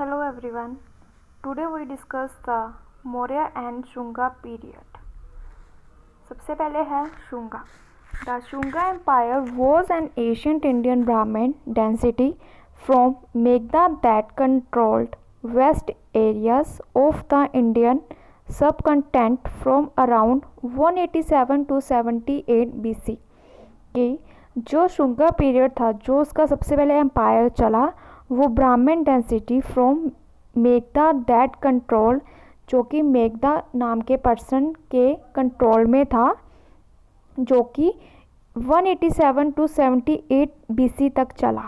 Hello everyone. Today we discuss the Maurya and Shunga period. सबसे पहले है Shunga. The Shunga Empire was an ancient Indian Brahmin dynasty from Meghdha that controlled vast areas of the Indian subcontinent from around 187 to 78 BC. कि जो Shunga period था, जो उसका सबसे पहले एम्पायर चला, वो ब्राह्मण डेंसिटी फ्रॉम मेघदा दैट कंट्रोल, जो कि मेघदा नाम के पर्सन के कंट्रोल में था, जो कि 187 टू 78 BC तक चला.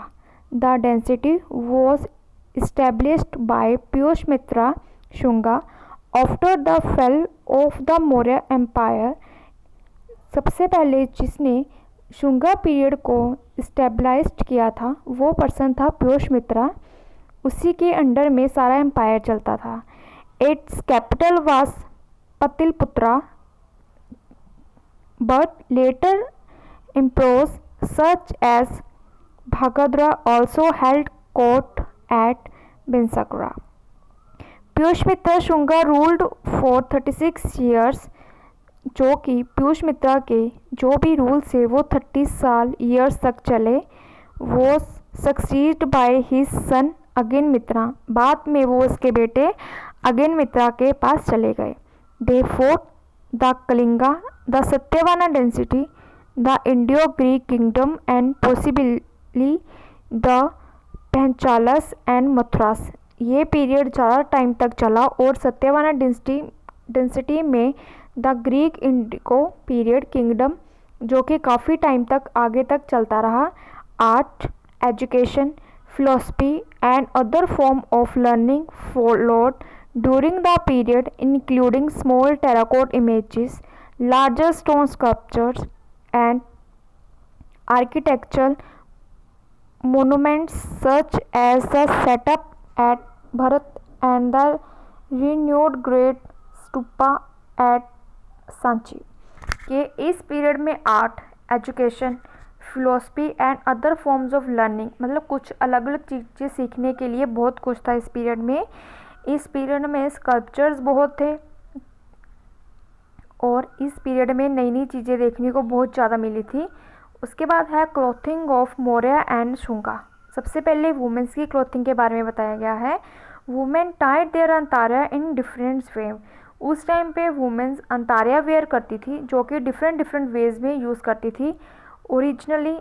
The dynasty was established by Pushyamitra Shunga after the fall of the Maurya empire. सबसे पहले जिसने शुंगा पीरियड को स्टेबलाइज्ड किया था वो पर्सन था पुष्यमित्रा. उसी के अंडर में सारा एम्पायर चलता था. Its capital was Pataliputra, but later emperors such as Bhagadra also held court at Binsakra. Pushyamitra Shunga ruled for 36 years, जो कि पुष्यमित्रा के जो भी रूल्स है वो 30 ईयर्स तक चले. वो सक्सीड बाय हिज सन अगेनमित्रा. बाद में वो उसके बेटे अगेनमित्रा के पास चले गए. They fought the Kalinga, the Satavahana dynasty, the Indo Greek kingdom and possibly the Panchalas and Mathuras. ये पीरियड ज़्यादा टाइम तक चला और सत्यवाना डेंसिटी में the Greek Indico period kingdom, जो कि काफ़ी टाइम तक आगे तक चलता रहा. Art, education, philosophy and other form of learning followed during the period, including small terracotta images, larger stone sculptures and architectural monuments such as the setup at Bharat and the renewed great stupa at Sanchi. कि इस period में art, education, philosophy and other forms of learning, मतलब कुछ अलग अलग चीज़ें सीखने के लिए बहुत कुछ था इस पीरियड में. इस पीरियड में स्कल्पचर्स बहुत थे और इस पीरियड में नई नई चीज़ें देखने को बहुत ज़्यादा मिली थी. उसके बाद है clothing of Maurya and Shunga. सबसे पहले वुमेंस की क्लॉथिंग के बारे में बताया गया है. Women tied their antariya in different way. उस टाइम पे वुमेंस अंतार्या वेयर करती थी, जो कि डिफरेंट वेज में यूज़ करती थी. Originally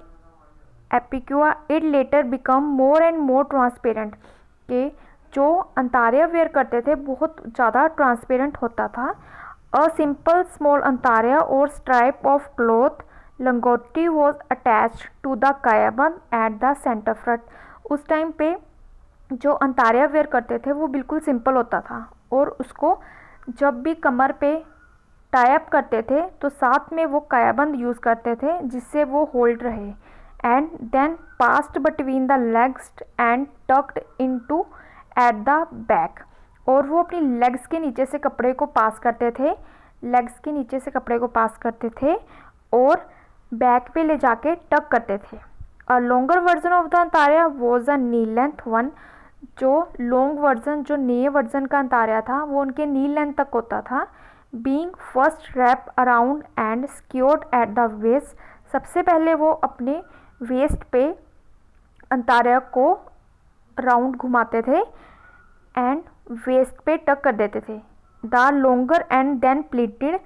opaque, it later become more and more transparent. के जो अंतार्या वेयर करते थे बहुत ज़्यादा ट्रांसपेरेंट होता था. अ सिंपल स्मॉल अंतार्या और stripe of cloth langoti was attached to the kayabandh at the centre front. उस टाइम पे जो अंतार्या वेयर करते थे वो बिल्कुल सिंपल होता था और उसको जब भी कमर पे टाई अप करते थे तो साथ में वो कायाबंद यूज़ करते थे जिससे वो होल्ड रहे. And then passed between the legs and tucked into at the back. और वो अपनी लेग्स के नीचे से कपड़े को पास करते थे, लेग्स के नीचे से कपड़े को पास करते थे और बैक पे ले जाके टक करते थे. A longer version of the antariya was a knee length one. जो लॉन्ग वर्जन, जो नए वर्जन का अंतार्या था वो उनके नी लेंथ तक होता था. Being first wrap around and secured at the waist. सबसे पहले वो अपने वेस्ट पे अंतार्या को राउंड घुमाते थे एंड वेस्ट पे टक कर देते थे. The longer end then pleated,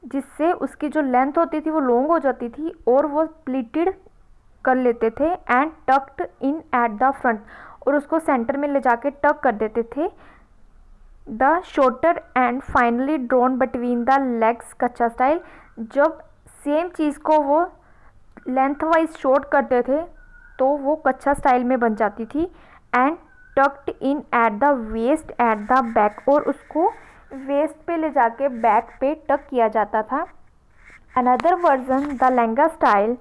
जिससे उसकी जो लेंथ होती थी वो लॉन्ग हो जाती थी और वो प्लीटेड कर लेते थे and tucked in at the front, और उसको सेंटर में ले जाके टक कर देते थे. The shorter and finally drawn between the legs कच्चा स्टाइल. जब सेम चीज़ को वो लेंथ वाइज शॉर्ट करते थे तो वो कच्चा स्टाइल में बन जाती थी. And tucked in at the waist at the back, और उसको वेस्ट पे ले जाके बैक पे टक किया जाता था. Another version the lehenga style.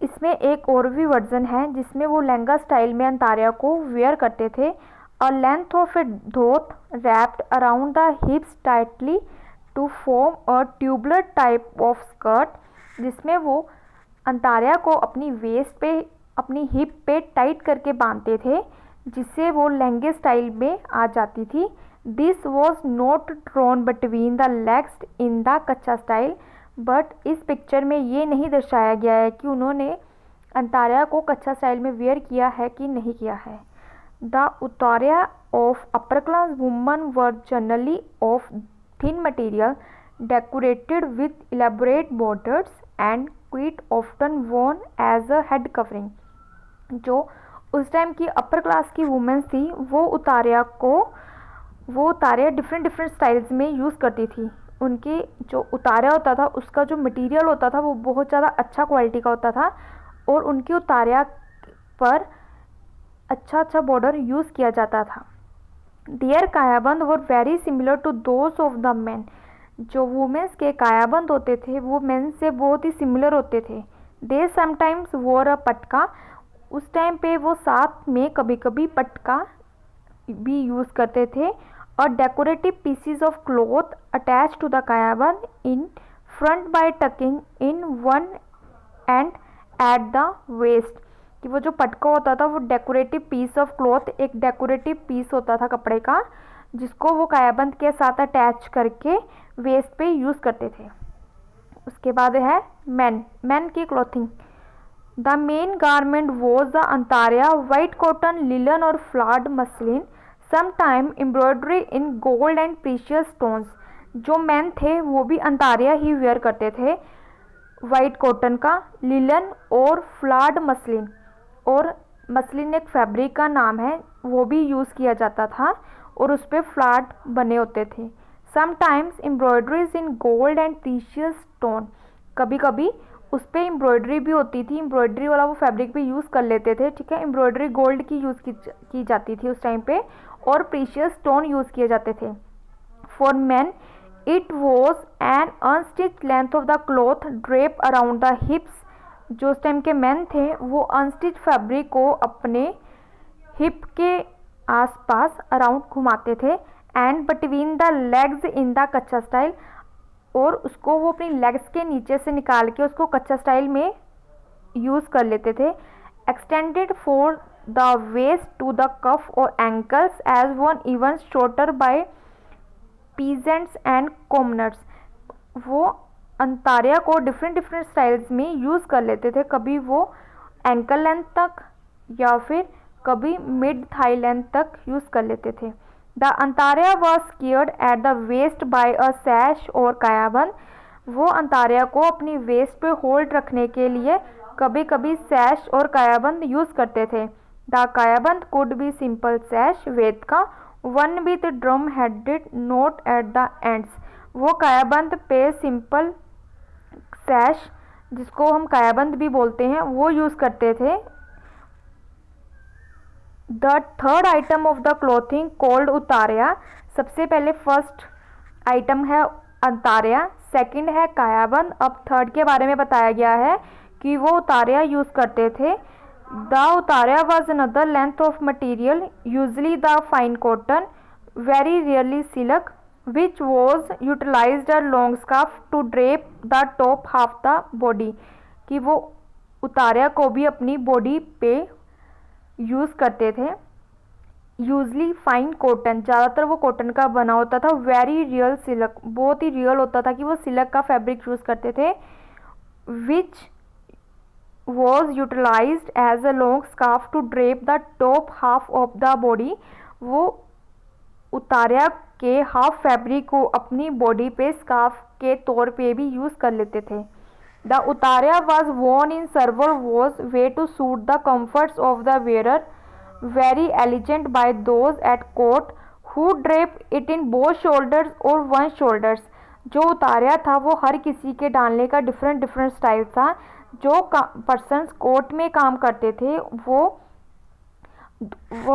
इसमें एक और भी वर्जन है जिसमें वो लहंगा स्टाइल में अंतार्या को वेयर करते थे. A length of a dhoti wrapped around the hips tightly to form a tubular type of skirt, जिसमें वो अंतार्या को अपनी वेस्ट पे, अपनी हिप पे टाइट करके बांधते थे जिससे वो लहंगे स्टाइल में आ जाती थी। This was not drawn between the legs in the कच्चा स्टाइल, बट इस पिक्चर में ये नहीं दर्शाया गया है कि उन्होंने अंतार्या को कच्चा स्टाइल में वेयर किया है कि नहीं किया है। The uttariya of upper class woman were generally of thin material decorated with elaborate borders and quite often worn as a head covering. जो उस टाइम की अपर क्लास की वुमेन्स थी वो उतार्या डिफरेंट डिफरेंट स्टाइल्स में यूज़ करती थी। उनके जो उतार्या होता था उसका जो मटेरियल होता था वो बहुत ज़्यादा अच्छा क्वालिटी का होता था और उनकी उतार्या पर अच्छा बॉर्डर यूज़ किया जाता था। Their kayabandh were very similar to those of the man. जो वुमेन्स के कायाबंद होते थे वो मेन से बहुत ही सिमिलर होते थे। दे समटाइम्स वोर अ पटका। उस टाइम पे वो साथ में कभी कभी पटका भी यूज़ करते थे। और decorative pieces of cloth attach to the kayabandh in front by tucking in one and at the waist. कि वो जो पटका होता था वो डेकोरेटिव पीस ऑफ क्लॉथ, एक डेकोरेटिव पीस होता था कपड़े का जिसको वो कायाबंद के साथ अटैच करके वेस्ट पे यूज़ करते थे। उसके बाद है मैन की clothing. The main garment was the antariya, white cotton, linen और flowered muslin, sometime embroidery in gold and precious stones. जो मैन थे वो भी अंतार्या ही वेयर करते थे, वाइट कॉटन का, लिलन और फ्लाड मसलिन। और मसलिन एक फैब्रिक का नाम है, वो भी यूज़ किया जाता था और उस पर फ्लाड बने होते थे। Sometimes embroideries in gold and precious stone. कभी कभी उस पर एम्ब्रॉयडरी भी होती थी, एम्ब्रॉयडरी वाला वो फैब्रिक भी यूज़ कर लेते थे। ठीक है, एम्ब्रॉयडरी गोल्ड की यूज़ की जाती थी उस टाइम पे और प्रीशियस स्टोन यूज़ किए जाते थे। For man it was an unstitch length of the cloth drape around the हिप्स। जो उस टाइम के मैन थे वो अनस्टिच फैब्रिक को अपने हिप के आसपास अराउंड घुमाते थे। And between the legs in the कच्चा स्टाइल, और उसको वो अपनी लेग्स के नीचे से निकाल के उसको कच्चा स्टाइल में यूज़ कर लेते थे। Extended for the waist to the calf और ankles as one even shorter by peasants and commoners. वो अंतार्या को डिफरेंट डिफरेंट स्टाइल्स में यूज़ कर लेते थे। कभी वो एंकल लेंथ तक या फिर कभी मिड थाई लेंथ तक यूज़ कर लेते थे। The antariya was secured at the waist by a sash और कायाबंद। वो अंतार्या को अपनी वेस्ट पे होल्ड रखने के लिए कभी कभी सैश और कायाबंद यूज़ करते थे। द कायाबंद कुड बी सिंपल सैश वेद का, one with drum headed note at the ends. वो कायाबंद पे सिंपल सैश, जिसको हम कायाबंद भी बोलते हैं, वो यूज़ करते थे। The third item of the clothing called uttariya. सबसे पहले फर्स्ट आइटम है अंतार्या, सेकंड है कायाबंद। अब थर्ड के बारे में बताया गया है कि वो उतार्या यूज़ करते थे। The uttariya was another length of material, usually the fine cotton, very rarely silk, which was utilised a long scarf to drape the top half the body. कि वो उतार्या को भी अपनी बॉडी पे यूज़ करते थे। यूजली फाइन कॉटन, ज़्यादातर वो कॉटन का बना होता था। वेरी रियल सिल्क, बहुत ही रियल होता था कि वो सिल्क का फैब्रिक यूज़ करते थे। Which was utilized as a long scarf to drape the top half of the body. वो उतार्या के हाफ फैब्रिक को अपनी बॉडी पे स्कार्फ के तौर पे भी यूज़ कर लेते थे। The uttariya was worn in several way to suit the comforts of the wearer, very elegant by those at court who draped it in both shoulders or one shoulders। जो उतार्या था वो हर किसी के डालने का डिफरेंट डिफरेंट स्टाइल था। जो persons court में काम करते थे वो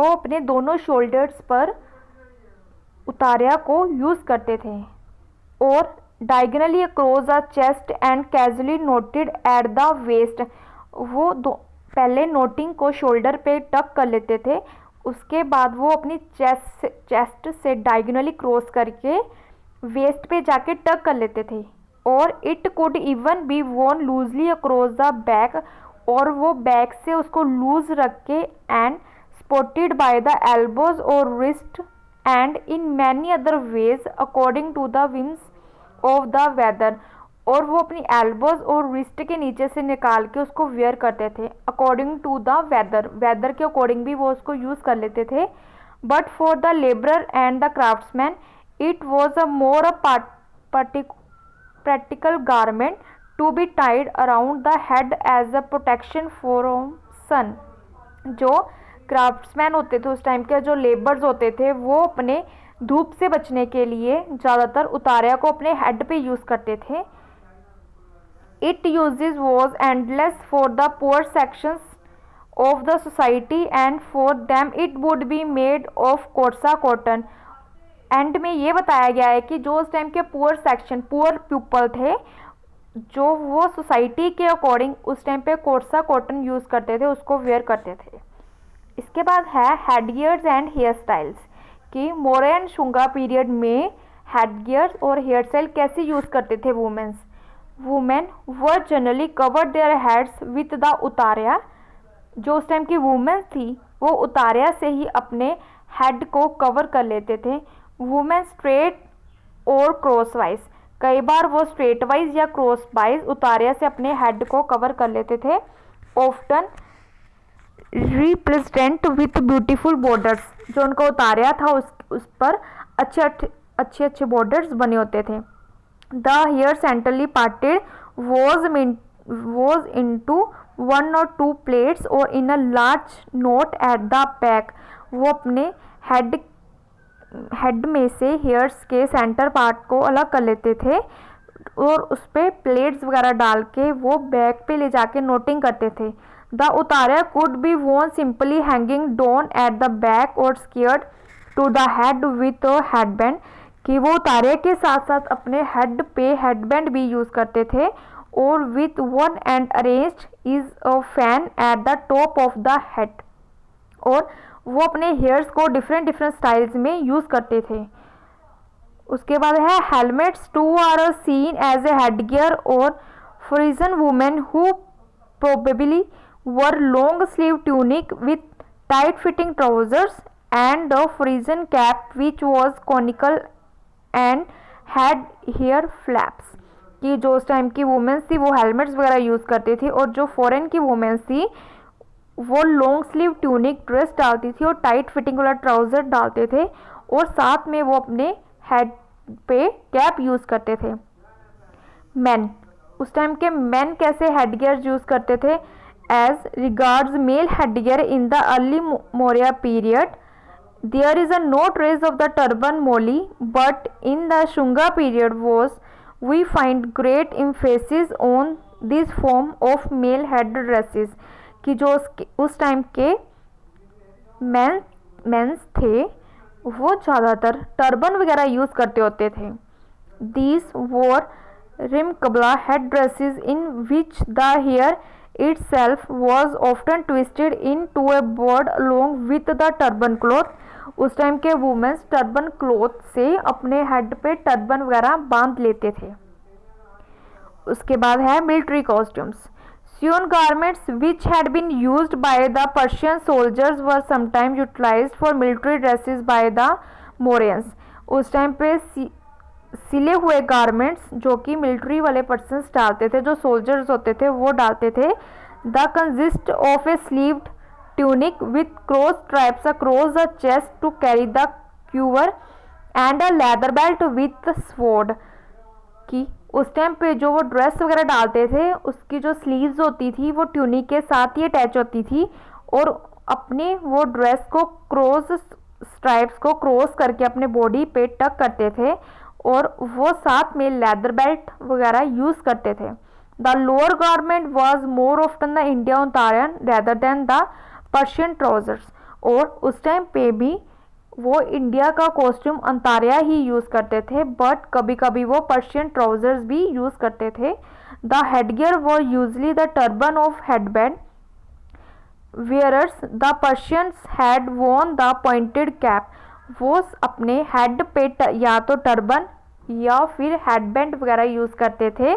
अपने दोनों शोल्डर्स पर उतार्या को यूज़ करते थे। और diagonally across the chest and casually knotted at the waist. वो पहले नोटिंग को शोल्डर पे टक कर लेते थे, उसके बाद वो अपनी चेस्ट से डायगनली क्रॉस करके वेस्ट पे जाके टक कर लेते थे। और it could even be Warne loosely across the back, और वो बैक से उसको लूज रख के and supported by the elbows or wrist and in many other ways according to the whims of the weather। और वो अपनी एल्बोज और रिस्ट के नीचे से निकाल के उसको वेयर करते थे अकॉर्डिंग टू द वेदर के अकॉर्डिंग भी वो उसको यूज़ कर लेते थे। But for the labourer and the craftsman it was a more a practical garment to be tied around the head as a protection from sun। जो craftsman होते थे उस टाइम के, जो लेबर्स होते थे, वो अपने धूप से बचने के लिए ज़्यादातर उतारिया को अपने हेड पे यूज़ करते थे। It uses was endless for the poor sections of the society and for them it would be made of कोर्सा cotton. And में ये बताया गया है कि जो उस टाइम के पुअर सेक्शन, पुअर पीपल थे, जो वो सोसाइटी के अकॉर्डिंग उस टाइम पे कोर्सा कॉटन यूज़ करते थे, उसको वेयर करते थे। इसके बाद है head gears and hair styles कि मौर्य एंड शुंगा पीरियड में हेड गियर्स और हेयर स्टाइल कैसे यूज़ करते थे women were generally cover their heads with the uttariya. जो उस टाइम की वुमेन थी वो उतारिया से ही अपने हेड को कवर कर लेते थे। वुमेन स्ट्रेट और क्रॉस वाइज, कई बार वो स्ट्रेट वाइज या क्रॉस वाइज उतारिया से अपने हेड को कवर कर लेते थे। Often represent with beautiful borders, जो उनका उतारिया था उस पर अच्छे बॉर्डर्स बने होते थे। The hair centrally parted was into 1 or 2 plaits और in a large knot at the back. वो अपने हेड में से हेयर्स के सेंटर पार्ट को अलग कर लेते थे और उस पर प्लेट्स वगैरह डाल के वो बैक पे ले जाके नोटिंग करते थे। The uttariya could be worn simply hanging down at the back और secured to the head with headband, कि वो उतारिया के साथ साथ अपने हेड पे हेडबैंड भी यूज़ करते थे और with one and arranged is a fan at the top of the head. और वो अपने हेयर्स को डिफरेंट स्टाइल्स में यूज़ करते थे। उसके बाद है helmets too are seen as a head gear और Phrygian women who probably wore long sleeve tunic with tight fitting trousers and the Phrygian cap which was conical and had hair flaps, कि जो उस time की women's थी वो helmets वगैरह use करती थी और जो फॉरेन की वुमेन्स थी वो लॉन्ग स्लीव ट्यूनिक ड्रेस डालती थी और टाइट फिटिंग वाला ट्राउज़र डालते थे और साथ में वो अपने हेड पे कैप यूज़ करते थे। मैन, उस टाइम के मैन कैसे हेड गियर यूज़ करते थे? As regards male head gear in the early Maurya period there is a no trace of the turban moli, but in the Shunga period we find great emphasis on this form of male head dresses, कि जो उस time के mains थे वो ज़्यादातर turban वगैरह use करते होते थे। These were rimkabla head dresses in which the hair itself was often twisted into a board along with the turban cloth। उस टाइम के वुमेन्स टर्बन क्लॉथ से अपने हेड पे टर्बन वगैरह बांध लेते थे। उसके बाद है military costumes. Sewn garments which had been used by the Persian soldiers were sometimes utilized for military dresses by the Mauryans। उस टाइम पे सिले हुए गारमेंट्स जो कि मिलिट्री वाले पर्सन्स डालते थे, जो सोल्जर्स होते थे वो डालते थे। The consist of A sleeved tunic with cross stripes across the chest to carry the quiver and a leather belt with sword, कि उस टाइम पे जो वो ड्रेस वगैरह डालते थे उसकी जो स्लीव्स होती थी वो ट्यूनिक के साथ ही अटैच होती थी और अपने वो ड्रेस को क्रॉस स्ट्राइप्स को क्रॉस करके अपने बॉडी पे टक करते थे और वो साथ में लेदर बेल्ट वगैरह यूज़ करते थे। The lower garment was more often the India उतारियन rather than the Persian trousers, और उस टाइम पे भी वो इंडिया का कॉस्ट्यूम अंतारिया ही यूज़ करते थे, बट कभी कभी वो पर्शियन ट्राउजर्स भी यूज़ करते थे। द हेडगियर वो usually the turban of headband wearers the Persians had worn the pointed cap. वो अपने हेड पे या तो टर्बन या फिर हेडबैंड वगैरह यूज़ करते थे,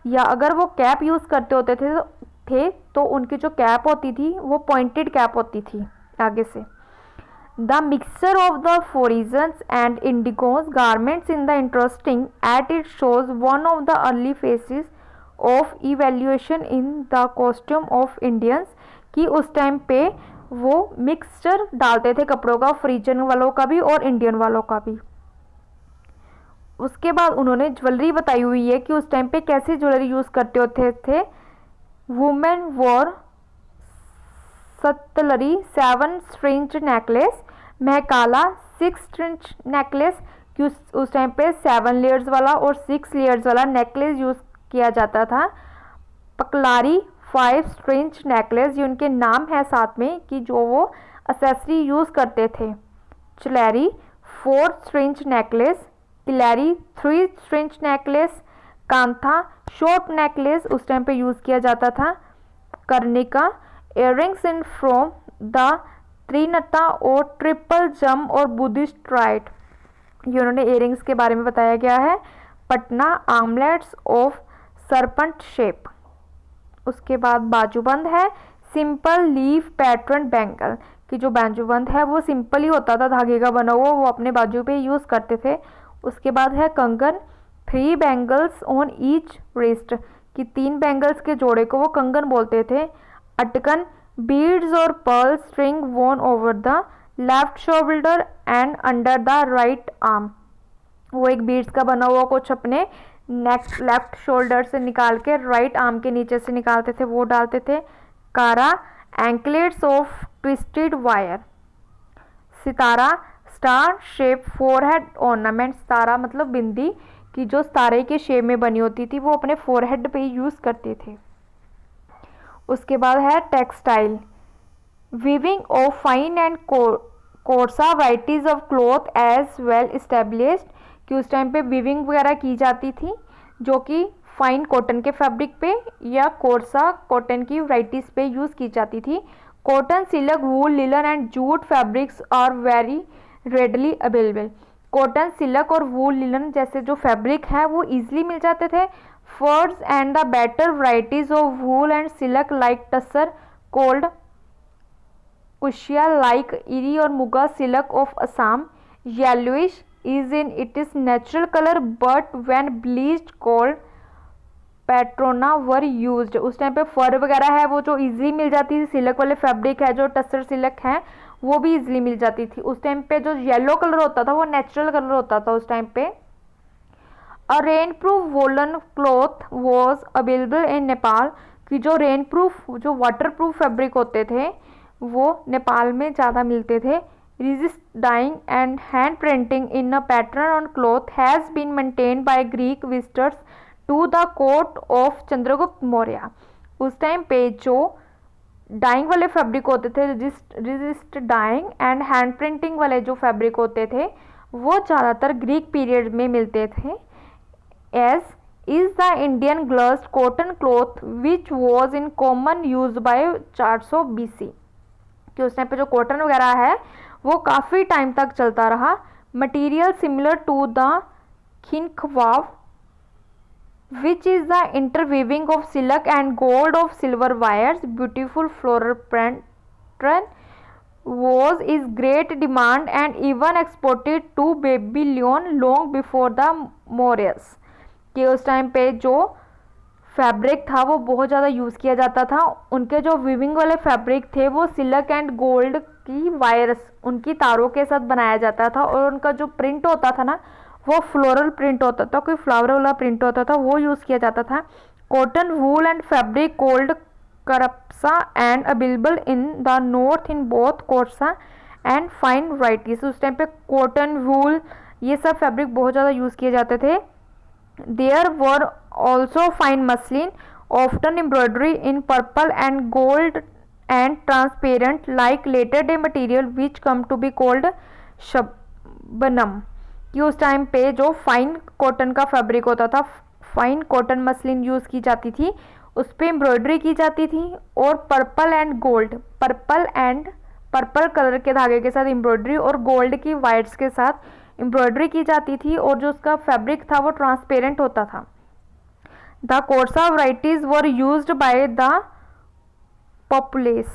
या अगर वो कैप यूज़ करते होते थे तो उनकी जो कैप होती थी वो पॉइंटेड कैप होती थी आगे से। The mixture of the forisons and indigos garments in the interesting at it shows one of the early phases of evaluation in the costume of Indians कि उस टाइम पे वो मिक्सचर डालते थे कपड़ों का, फ्रीजन वालों का भी और इंडियन वालों का भी। उसके बाद उन्होंने ज्वेलरी बताई हुई है कि उस टाइम पे कैसी ज्वेलरी यूज़ करते होते थे। वुमेन वॉर सतलरी 7 स्ट्रिंज नेकलेस, महकाला 6 स्ट्रिंज नेकलेस कि उस टाइम पे 7 लेयर्स वाला और 6 लेयर्स वाला नेकलेस यूज़ किया जाता था। पकलारी 5 स्ट्रिंज नेकलेस, ये उनके नाम है साथ में कि जो वो असेसरी यूज़ करते थे। चुलेरी 4 स्ट्रिंज नेकलेस, किलेरी 3 स्ट्रिंज नेकलेस, कांथा शॉर्ट नेकलेस उस टाइम पे यूज़ किया जाता था। कर्णिका इयररिंग्स इन फ्रॉम द त्रिनता और ट्रिपल जम और बुद्धिस्ट राइट, ये उन्होंने इयररिंग्स के बारे में बताया गया है। पटना आमलेट्स ऑफ सरपंट शेप। उसके बाद बाजूबंद है सिंपल लीफ पैटर्न बैंगल कि जो बाजूबंद है वो सिंपल ही होता था, धागे का बना हुआ, वो अपने बाजू पे यूज़ करते थे। उसके बाद है कंगन 3 बैंगल्स ऑन ईच रिस्ट कि 3 बैंगल्स के जोड़े को वो कंगन बोलते थे। अटकन बीड्स और पर्ल स्ट्रिंग वोन over the left shoulder and under the right arm, वो एक बीड्स का बना हुआ कुछ अपने नेक लेफ्ट शोल्डर से निकाल के राइट आर्म के नीचे से निकालते थे, वो डालते थे। कारा एंकलेट्स ऑफ ट्विस्टेड वायर। सितारा स्टार शेप फोरहेड ऑर्नामेंट, सितारा मतलब बिंदी कि जो सितारे के शेप में बनी होती थी वो अपने फोरहेड पे यूज़ करते थे। उसके बाद है textile weaving of fine and coarse varieties of cloth as well established कि उस टाइम पे वीविंग वगैरह की जाती थी जो कि फाइन कॉटन के फैब्रिक पे या कोर्सा कॉटन की वराइटीज़ पे यूज़ की जाती थी। Cotton silk wool linen and jute fabrics are very readily available, cotton silk और वूल लिलन जैसे जो फैब्रिक है वो ईजिली मिल जाते थे। Furs and the better varieties of wool and silk like tussar called कुशिया लाइक इरी और muga silk of Assam yellowish is in its natural color but when bleached cold पेट्रोना वर यूज्ड। उस टाइम पे फर वगैरह है वो जो इजीली मिल जाती थी, सिल्क वाले फैब्रिक है जो टसर सिल्क है वो भी इजीली मिल जाती थी। उस टाइम पे जो येलो कलर होता था वो नेचुरल कलर होता था उस टाइम पे। A rain proof woollen cloth was available in Nepal कि जो रेन प्रूफ जो वाटर प्रूफ फैब्रिक होते थे वो नेपाल में ज़्यादा मिलते थे। Resist dyeing and hand printing in a pattern on cloth has been maintained by Greek visitors to the court of Chandragupta Maurya. उस टाइम पे जो डाइंग वाले फैब्रिक होते थे, resist dyeing and hand printing वाले जो फैब्रिक होते थे वो ज़्यादातर ग्रीक पीरियड में मिलते थे। As is the Indian glossed cotton cloth which was in common use by 400 BC कि उस टाइम पे जो कॉटन वगैरह है वो काफ़ी टाइम तक चलता रहा। Material similar to the kinkhab which is the interweaving of silk and gold of silver wires beautiful floral pattern was is great demand and even exported to Babylon long before the Mauryas कि उस time पे जो fabric था वो बहुत ज़्यादा use किया जाता था। उनके जो वीविंग वाले फैब्रिक थे वो सिल्क एंड गोल्ड की वायर्स उनकी तारों के साथ बनाया जाता था और उनका जो प्रिंट होता था ना वो फ्लोरल प्रिंट होता था, कोई फ्लावर वाला प्रिंट होता था, वो यूज़ किया जाता था। Cotton wool and fabric called करप्सा and available in the north in both coarse and fine varieties. उस टाइम पे कॉटन वूल ये सब फैब्रिक बहुत ज़्यादा यूज़ किए जाते थे। There were also fine muslin, often embroidery in purple and gold and transparent like later day material which come to be called Shabnam कि उस टाइम पे जो फाइन कॉटन का फैब्रिक होता था, फाइन कॉटन मसलिन यूज़ की जाती थी, उस पर एम्ब्रॉयडरी की जाती थी और purple and gold, purple colour के धागे के साथ एम्ब्रॉयडरी और गोल्ड की वायर्स के साथ एम्ब्रॉयडरी की जाती थी और जो उसका फैब्रिक था वो ट्रांसपेरेंट होता था। The coarse varieties were used by the populace.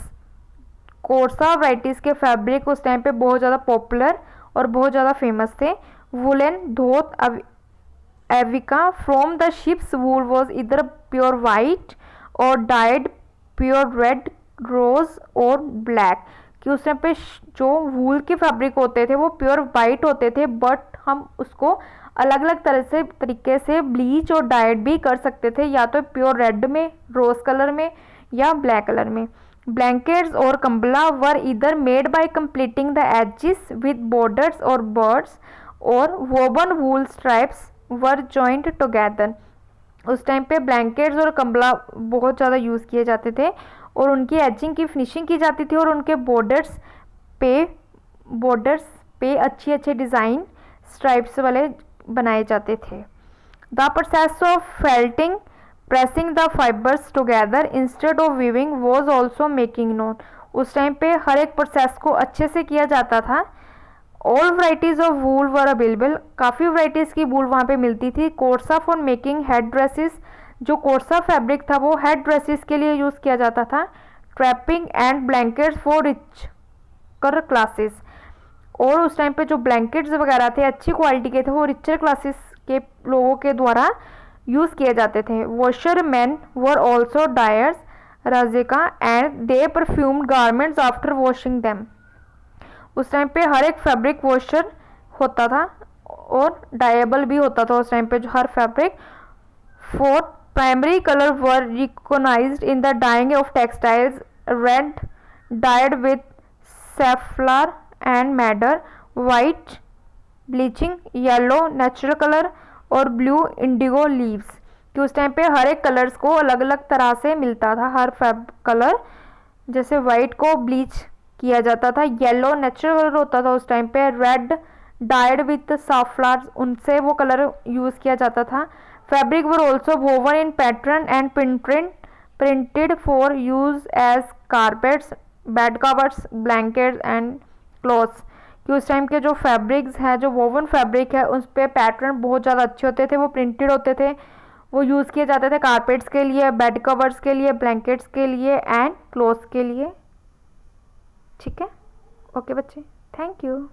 Coarse varieties के फैब्रिक उस टाइम पे बहुत ज़्यादा पॉपुलर और बहुत ज़्यादा फेमस थे। वुलन धोत एविका from the sheep's wool was either pure white और डाइड प्योर रेड, रोज और ब्लैक, कि उस टाइम पे जो वूल के फैब्रिक होते थे वो प्योर वाइट होते थे, बट हम उसको अलग अलग तरीके से ब्लीच और डाइड भी कर सकते थे, या तो प्योर रेड में, रोज कलर में या ब्लैक कलर में। ब्लैंकेट्स और kambala were either made by completing the edges with borders और बर्ड्स और woven wool stripes were joint together. उस टाइम पे ब्लैंकेट्स और कंबला बहुत ज़्यादा यूज़ किए जाते थे और उनकी एचिंग की फिनिशिंग की जाती थी और उनके बॉर्डर्स पे अच्छे अच्छे डिज़ाइन स्ट्राइप्स वाले बनाए जाते थे। The process of felting pressing the fibres together instead of weaving was also making known. उस टाइम पे हर एक प्रोसेस को अच्छे से किया जाता था। All varieties of wool were available, काफ़ी वराइटीज़ की वूल वहाँ पे मिलती थी। कोर्सा फॉर मेकिंग हेड ड्रेसेस, जो कोर्सा फैब्रिक था वो हेड ड्रेसेस के लिए यूज़ किया जाता था। Trapping and blankets for rich कर क्लासेस, और उस टाइम पे जो ब्लैंकेट्स वगैरह थे अच्छी क्वालिटी के थे, वो रिचर क्लासेस के लोगों के द्वारा यूज़ किए जाते थे। Washer man were also dyers Rajika and they perfumed garments after washing them. उस टाइम पे हर एक फैब्रिक वॉशर होता था और डायबल भी होता था उस टाइम पे जो हर fabric. Four primary colour were recognised in the dyeing of textiles, red dyed with safflower and madder, white bleaching, yellow natural colour और ब्लू इंडिगो लीव्स, कि उस टाइम पे हर एक कलर्स को अलग अलग तरह से मिलता था। हर कलर, जैसे वाइट को ब्लीच किया जाता था, येलो नेचुरल कलर होता था उस टाइम पे, रेड डाइड विथ साफ्लावर्स, उनसे वो कलर यूज़ किया जाता था। Fabric were also woven in pattern and printed for use as carpets, bed covers, blankets and cloths, कि उस टाइम के जो फैब्रिक्स हैं, जो वोवन फैब्रिक है, उस पर पैटर्न बहुत ज़्यादा अच्छे होते थे, वो प्रिंटेड होते थे, वो यूज़ किए जाते थे कारपेट्स के लिए, बेड कवर्स के लिए, ब्लैंकेट्स के लिए एंड क्लॉथ्स के लिए। ठीक है, ओके बच्चे, थैंक यू।